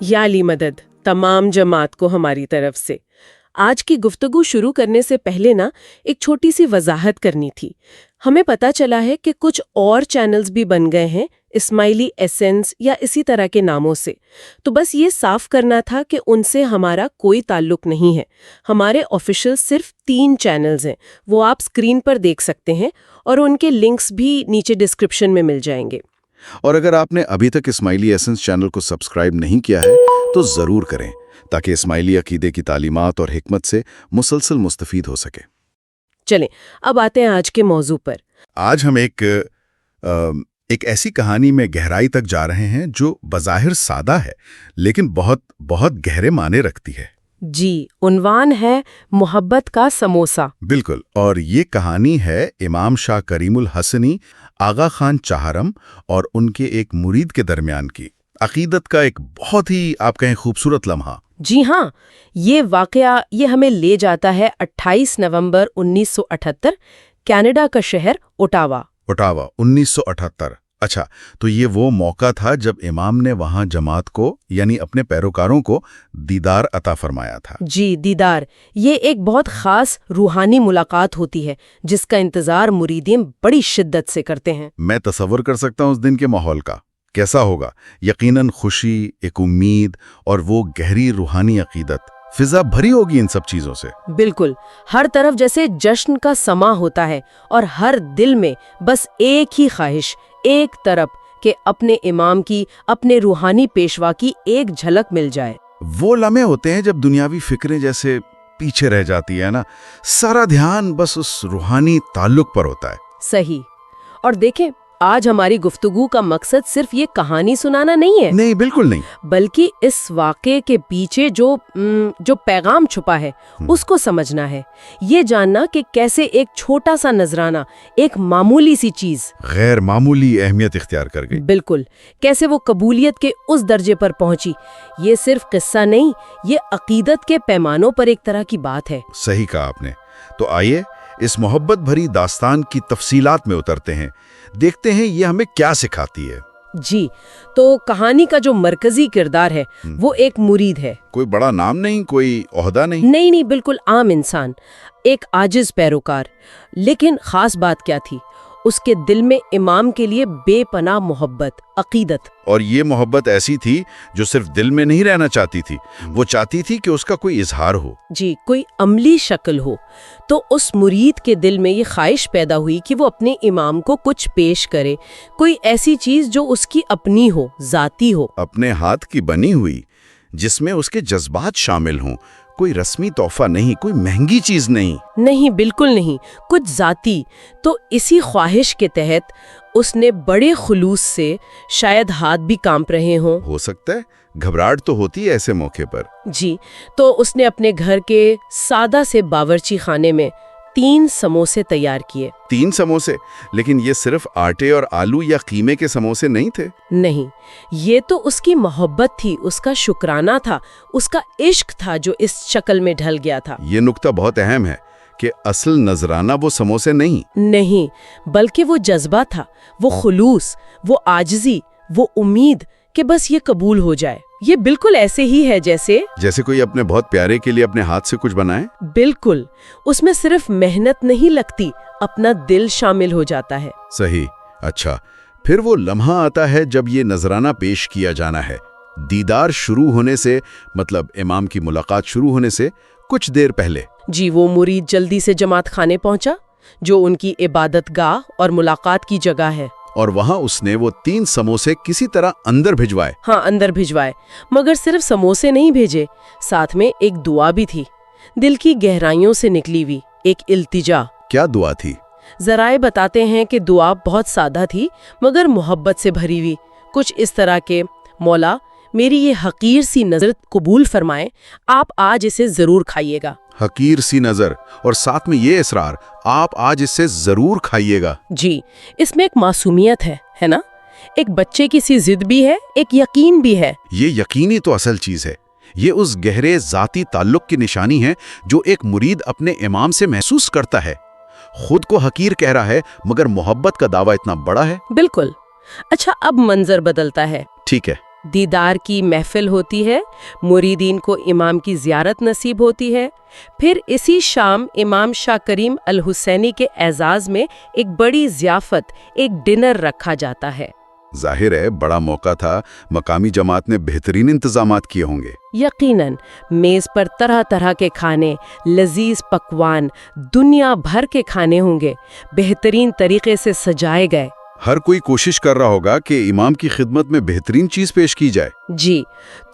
یا لی مدد تمام جماعت کو ہماری طرف سے۔ آج کی گفتگو شروع کرنے سے پہلے ایک چھوٹی سی وضاحت کرنی تھی۔ ہمیں پتا چلا ہے کہ کچھ اور چینلز بھی بن گئے ہیں اسماعیلی ایسنس یا اسی طرح کے ناموں سے، تو بس یہ صاف کرنا تھا کہ ان سے ہمارا کوئی تعلق نہیں ہے۔ ہمارے آفیشیل صرف 3 چینلز ہیں، وہ آپ اسکرین پر دیکھ سکتے ہیں اور ان کے لنکس بھی نیچے ڈسکرپشن میں مل جائیں گے۔ اور اگر آپ نے ابھی تک اسماعیلی ایسنس چینل کو سبسکرائب نہیں کیا ہے تو ضرور کریں، تاکہ اسماعیلی عقیدے کی تعلیمات اور حکمت سے مسلسل مستفید ہو سکے۔ چلیں اب آتے ہیں آج کے موضوع پر۔ آج ہم ایک ایسی کہانی میں گہرائی تک جا رہے ہیں جو بظاہر سادہ ہے لیکن بہت بہت گہرے معنی رکھتی ہے۔ جی، عنوان ہے محبت کا سموسہ۔ بالکل، اور یہ کہانی ہے امام شاہ کریم الحسنی، آغا خان چہارم اور ان کے ایک مرید کے درمیان کی عقیدت کا ایک بہت ہی آپ کہیں خوبصورت لمحہ۔ جی ہاں، یہ واقعہ ہمیں لے جاتا ہے 28 نومبر 1978 کینیڈا کا شہر اوٹاوا۔ 1978۔ اچھا، تو یہ وہ موقع تھا جب امام نے وہاں جماعت کو یعنی اپنے پیروکاروں کو دیدار عطا فرمایا تھا۔ جی، دیدار، یہ ایک بہت خاص روحانی ملاقات ہوتی ہے جس کا انتظار مریدین بڑی شدت سے کرتے ہیں۔ میں تصور کر سکتا ہوں اس دن کے ماحول کا کیسا ہوگا۔ یقیناً خوشی، ایک امید اور وہ گہری روحانی عقیدت، فضا بھری ہوگی ان سب چیزوں سے۔ بالکل، ہر طرف جیسے جشن کا سما ہوتا ہے اور ہر دل میں بس ایک ہی خواہش، ایک طرف کہ اپنے امام کی، اپنے روحانی پیشوا کی ایک جھلک مل جائے۔ وہ لمحے ہوتے ہیں جب دنیاوی فکریں جیسے پیچھے رہ جاتی ہے نا، سارا دھیان بس اس روحانی تعلق پر ہوتا ہے۔ صحیح۔ اور دیکھیں، آج ہماری گفتگو کا مقصد صرف یہ کہانی سنانا نہیں ہے، نہیں، بالکل نہیں، بلکہ اس واقعے کے پیچھے جو پیغام چھپا ہے اس کو سمجھنا ہے۔ یہ جاننا کہ کیسے ایک چھوٹا سا نذرانہ، ایک معمولی سی چیز غیر معمولی اہمیت اختیار کر گئی۔ بالکل، کیسے وہ قبولیت کے اس درجے پر پہنچی۔ یہ صرف قصہ نہیں، یہ عقیدت کے پیمانوں پر ایک طرح کی بات ہے۔ صحیح کہا آپ نے۔ تو آئیے اس محبت بھری داستان کی تفصیلات میں اترتے ہیں، دیکھتے ہیں یہ ہمیں کیا سکھاتی ہے۔ جی، تو کہانی کا جو مرکزی کردار ہے وہ ایک مرید ہے۔ کوئی بڑا نام نہیں، کوئی عہدہ نہیں۔ نہیں، بالکل عام انسان، ایک عاجز پیروکار۔ لیکن خاص بات کیا تھی؟ اس کے دل میں امام کے لیے بے پناہ محبت، عقیدت۔ اور یہ محبت ایسی تھی جو صرف دل میں نہیں رہنا چاہتی تھی، وہ چاہتی تھی کہ اس کا کوئی اظہار ہو۔ جی، کوئی عملی شکل ہو۔ تو اس مرید کے دل میں یہ خواہش پیدا ہوئی کہ وہ اپنے امام کو کچھ پیش کرے، کوئی ایسی چیز جو اس کی اپنی ہو، ذاتی ہو، اپنے ہاتھ کی بنی ہوئی، جس میں اس کے جذبات شامل ہوں۔ کوئی رسمی تحفہ نہیں، کوئی مہنگی چیز نہیں۔ نہیں، بالکل نہیں، کچھ ذاتی۔ تو اسی خواہش کے تحت اس نے بڑے خلوص سے، شاید ہاتھ بھی کانپ رہے ہوں، ہو سکتا ہے گھبراہٹ تو ہوتی ہے ایسے موقع پر۔ جی، تو اس نے اپنے گھر کے سادہ سے باورچی خانے میں 3 سموسے تیار کیے۔ 3 سموسے؟ لیکن یہ صرف آٹے اور آلو یا قیمے کے سموسے نہیں تھے۔ نہیں، یہ تو اس کی محبت تھی، اس کا شکرانہ تھا، اس کا عشق تھا جو اس شکل میں ڈھل گیا تھا۔ یہ نکتہ بہت اہم ہے کہ اصل نذرانہ وہ سموسے نہیں، بلکہ وہ جذبہ تھا، وہ خلوص، وہ عاجزی، وہ امید کہ بس یہ قبول ہو جائے۔ یہ بالکل ایسے ہی ہے جیسے کوئی اپنے بہت پیارے کے لیے اپنے ہاتھ سے کچھ بنائے۔ بالکل، اس میں صرف محنت نہیں لگتی، اپنا دل شامل ہو جاتا ہے۔ صحیح۔ اچھا، پھر وہ لمحہ آتا ہے جب یہ نذرانہ پیش کیا جانا ہے۔ دیدار شروع ہونے سے، مطلب امام کی ملاقات شروع ہونے سے کچھ دیر پہلے۔ جی، وہ مرید جلدی سے جماعت خانے پہنچا جو ان کی عبادت گاہ اور ملاقات کی جگہ ہے، اور وہاں اس نے وہ 3 سموسے کسی طرح اندر بھجوائے۔ ہاں، اندر بھجوائے، مگر صرف سموسے نہیں بھیجے، ساتھ میں ایک دعا بھی تھی، دل کی گہرائیوں سے نکلی ہوئی ایک التجا۔ کیا دعا تھی؟ ذرائع بتاتے ہیں کہ دعا بہت سادہ تھی مگر محبت سے بھری ہوئی، کچھ اس طرح کہ مولا میری یہ حقیر سی نظر قبول فرمائیں، آپ آج اسے ضرور کھائیے گا۔ حقیر سی نظر، اور ساتھ میں یہ اصرار، آپ آج اس سے ضرور کھائیے گا۔ جی، اس میں ایک معصومیت ہے نا، ایک بچے کی سی ضد بھی ہے، ایک یقین بھی ہے۔ یہ یقینی تو اصل چیز ہے، یہ اس گہرے ذاتی تعلق کی نشانی ہے جو ایک مرید اپنے امام سے محسوس کرتا ہے۔ خود کو حقیر کہہ رہا ہے مگر محبت کا دعویٰ اتنا بڑا ہے۔ بالکل۔ اچھا، اب منظر بدلتا ہے۔ ٹھیک ہے۔ دیدار کی محفل ہوتی ہے، مریدین کو امام کی زیارت نصیب ہوتی ہے. پھر اسی شام امام شاہ کریم الحسینی کے اعزاز میں ایک بڑی ضیافت، ایک ڈنر رکھا جاتا ہے. ظاہر ہے بڑا موقع تھا، مقامی جماعت نے بہترین انتظامات کیے ہوں گے. یقیناً میز پر طرح طرح کے کھانے، لذیذ پکوان، دنیا بھر کے کھانے ہوں گے، بہترین طریقے سے سجائے گئے. ہر کوئی کوشش کر رہا ہوگا کہ امام کی خدمت میں بہترین چیز پیش کی جائے. جی،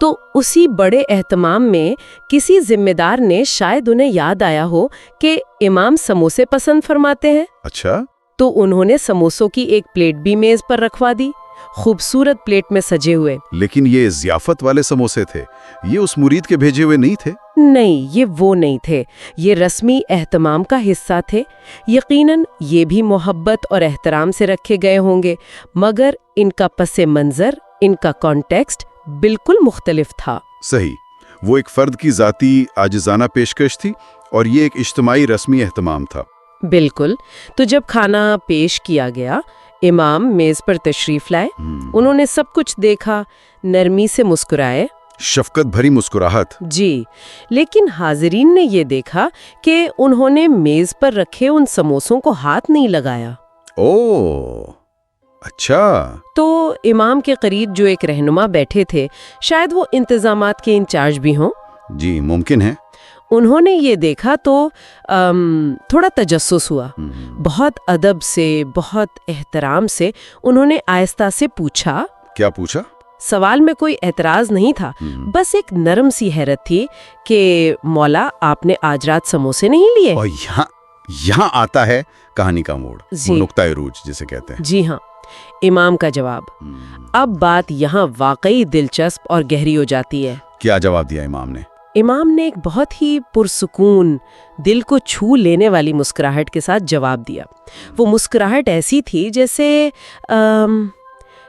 تو اسی بڑے اہتمام میں کسی ذمہ دار نے شاید انہیں یاد آیا ہو کہ امام سموسے پسند فرماتے ہیں. اچھا، تو انہوں نے سموسوں کی ایک پلیٹ بھی میز پر رکھوا دی، خوبصورت پلیٹ میں سجے ہوئے. لیکن یہ ضیافت والے سموسے تھے، یہ اس مرید کے بھیجے ہوئے نہیں تھے. نہیں، یہ وہ نہیں تھے، یہ رسمی اہتمام کا حصہ تھے. یقیناً یہ بھی محبت اور احترام سے رکھے گئے ہوں گے، مگر ان کا پس منظر، ان کا کانٹیکسٹ بالکل مختلف تھا. صحیح، وہ ایک فرد کی ذاتی عاجزانہ پیشکش تھی اور یہ ایک اجتماعی رسمی اہتمام تھا. بالکل. تو جب کھانا پیش کیا گیا، امام میز پر تشریف لائے. انہوں نے سب کچھ دیکھا، نرمی سے مسکرائے. شفقت بھری مسکراہٹ. جی، لیکن حاضرین نے یہ دیکھا کہ انہوں نے میز پر رکھے ان سموسوں کو ہاتھ نہیں لگایا. اوہ، اچھا. تو امام کے قریب جو ایک رہنما بیٹھے تھے، شاید وہ انتظامات کے انچارج بھی ہوں. جی، ممکن ہے. انہوں نے یہ دیکھا تو تھوڑا تجسس ہوا. بہت ادب سے، بہت احترام سے انہوں نے آہستہ سے پوچھا. کیا پوچھا؟ سوال میں کوئی اعتراض نہیں تھا، بس ایک نرم سی حیرت تھی کہ مولا، آپ نے آج رات سموسے نہیں لیے؟ اور یہاں آتا ہے کہانی کا موڑ، وہ نقطہ عروج جسے کہتے ہیں. جی ہاں. امام کا جواب. اب بات یہاں واقعی دلچسپ اور گہری ہو جاتی ہے. کیا جواب دیا امام نے؟ امام نے ایک بہت ہی پرسکون، دل کو چھو لینے والی مسکراہٹ کے ساتھ جواب دیا. وہ مسکراہٹ ایسی تھی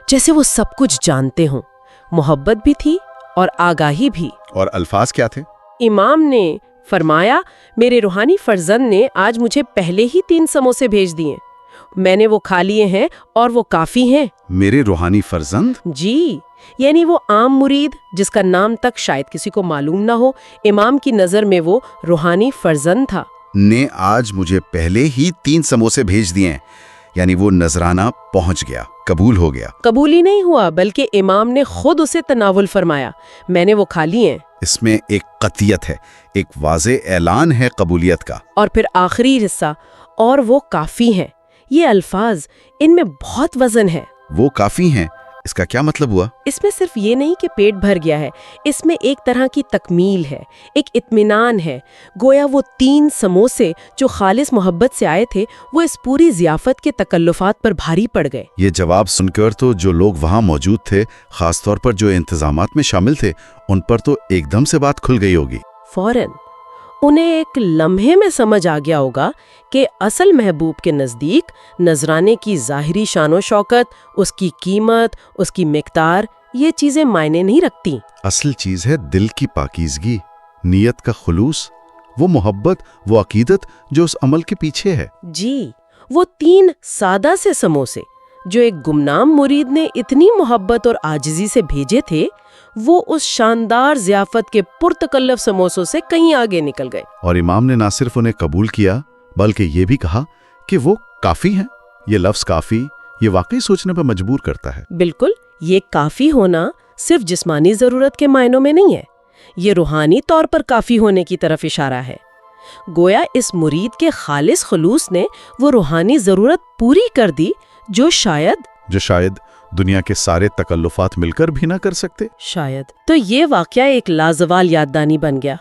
جیسے وہ سب کچھ جانتے ہوں. محبت بھی تھی اور آگاہی بھی. اور الفاظ کیا تھے؟ امام نے فرمایا، میرے روحانی فرزند نے آج مجھے پہلے ہی 3 سموسے بھیج دیے. میں نے وہ کھا لیے ہیں اور وہ کافی ہیں. میرے روحانی فرزند؟ جی، یعنی وہ عام مرید جس کا نام تک شاید کسی کو معلوم نہ ہو، امام کی نظر میں وہ روحانی فرزند تھا. نے آج مجھے پہلے ہی 3 سموسے بھیج دیے ہیں، یعنی وہ نذرانہ پہنچ گیا، قبول ہو گیا. قبول ہی نہیں ہوا، بلکہ امام نے خود اسے تناول فرمایا. میں نے وہ کھا لیے ہیں. اس میں ایک قطعیت ہے، ایک واضح اعلان ہے قبولیت کا. اور پھر آخری حصہ، اور وہ کافی ہیں. یہ الفاظ، ان میں بہت وزن ہے. وہ کافی ہیں، اس کا کیا مطلب ہوا؟ اس میں صرف یہ نہیں کہ پیٹ بھر گیا ہے، اس میں ایک طرح کی تکمیل ہے، ایک اطمینان ہے. گویا وہ 3 سموسے جو خالص محبت سے آئے تھے، وہ اس پوری ضیافت کے تکلفات پر بھاری پڑ گئے. یہ جواب سن کر تو جو لوگ وہاں موجود تھے، خاص طور پر جو انتظامات میں شامل تھے، ان پر تو ایک دم سے بات کھل گئی ہوگی. فوراً انہیں ایک لمحے میں سمجھ آ گیا ہوگا کہ اصل محبوب کے نزدیک نذرانے کی ظاہری شان و شوکت، اس کی قیمت، اس کی مقدار، یہ چیزیں معنی نہیں رکھتی. اصل چیز ہے دل کی پاکیزگی، نیت کا خلوص، وہ محبت، وہ عقیدت جو اس عمل کے پیچھے ہے. جی، وہ 3 سادہ سے سموسے جو ایک گمنام مرید نے اتنی محبت اور عاجزی سے بھیجے تھے، وہ اس شاندار ضیافت کے پرتکلف سموسوں سے کہیں آگے نکل گئے. اور امام نے نہ صرف انہیں قبول کیا بلکہ یہ بھی کہا کہ وہ کافی ہیں. یہ لفظ کافی، یہ واقعی سوچنے پر مجبور کرتا ہے. بالکل، یہ کافی ہونا صرف جسمانی ضرورت کے معنوں میں نہیں ہے، یہ روحانی طور پر کافی ہونے کی طرف اشارہ ہے. گویا اس مرید کے خالص خلوص نے وہ روحانی ضرورت پوری کر دی جو شاید دنیا کے سارے تکلفات مل کر بھی نہ کر سکتے. شاید. تو یہ واقعہ ایک لازوال یاددانی بن گیا.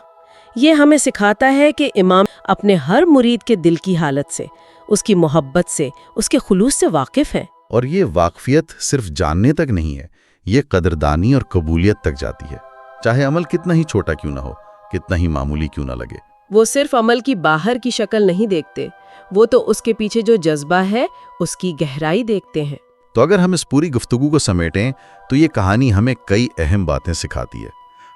یہ ہمیں سکھاتا ہے کہ امام اپنے ہر مرید کے دل کی حالت سے، اس کی محبت سے، اس کے خلوص سے واقف ہیں. اور یہ واقفیت صرف جاننے تک نہیں ہے، یہ قدردانی اور قبولیت تک جاتی ہے، چاہے عمل کتنا ہی چھوٹا کیوں نہ ہو، کتنا ہی معمولی کیوں نہ لگے. وہ صرف عمل کی باہر کی شکل نہیں دیکھتے، وہ تو اس کے پیچھے جو جذبہ ہے اس کی گہرائی دیکھتے ہیں. تو اگر ہم اس پوری گفتگو کو سمیٹیں تو یہ کہانی ہمیں کئی اہم باتیں سکھاتی ہے.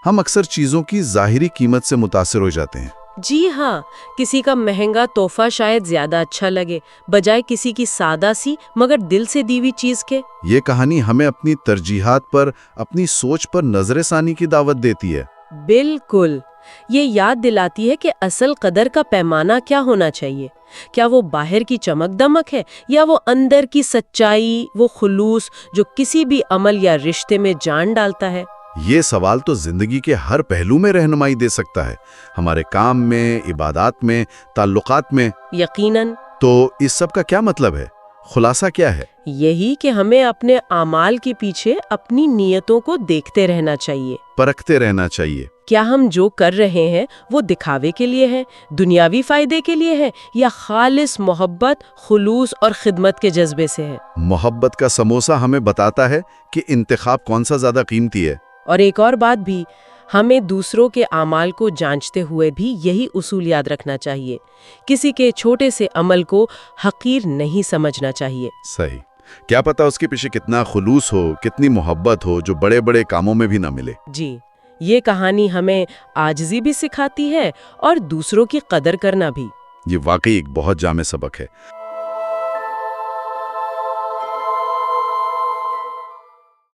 ہم اکثر چیزوں کی ظاہری قیمت سے متاثر ہو جاتے ہیں. جی ہاں، کسی کا مہنگا تحفہ شاید زیادہ اچھا لگے بجائے کسی کی سادہ سی مگر دل سے دی ہوئی چیز کے۔ یہ کہانی ہمیں اپنی ترجیحات پر، اپنی سوچ پر نظر ثانی کی دعوت دیتی ہے۔ بالکل، یہ یاد دلاتی ہے کہ اصل قدر کا پیمانہ کیا ہونا چاہیے۔ کیا وہ باہر کی چمک دمک ہے یا وہ اندر کی سچائی، وہ خلوص جو کسی بھی عمل یا رشتے میں جان ڈالتا ہے؟ یہ سوال تو زندگی کے ہر پہلو میں رہنمائی دے سکتا ہے، ہمارے کام میں، عبادات میں، تعلقات میں۔ یقیناً۔ تو اس سب کا کیا مطلب ہے؟ خلاصہ کیا ہے؟ یہی کہ ہمیں اپنے اعمال کے پیچھے اپنی نیتوں کو دیکھتے رہنا چاہیے، پرکھتے رہنا چاہیے۔ کیا ہم جو کر رہے ہیں وہ دکھاوے کے لیے ہے، دنیاوی فائدے کے لیے ہے، یا خالص محبت، خلوص اور خدمت کے جذبے سے ہے؟ محبت کا سموسہ ہمیں بتاتا ہے کہ انتخاب کون سا زیادہ قیمتی ہے۔ اور ایک اور بات بھی، ہمیں دوسروں کے اعمال کو جانچتے ہوئے بھی یہی اصول یاد رکھنا چاہیے، کسی کے چھوٹے سے عمل کو حقیر نہیں سمجھنا چاہیے۔ صحیح، کیا پتا اس کے پیچھے کتنا خلوص ہو، کتنی محبت ہو جو بڑے بڑے کاموں میں بھی نہ ملے۔ جی، یہ کہانی ہمیں عاجزی بھی سکھاتی ہے اور دوسروں کی قدر کرنا بھی۔ یہ واقعی ایک بہت جامع سبق ہے۔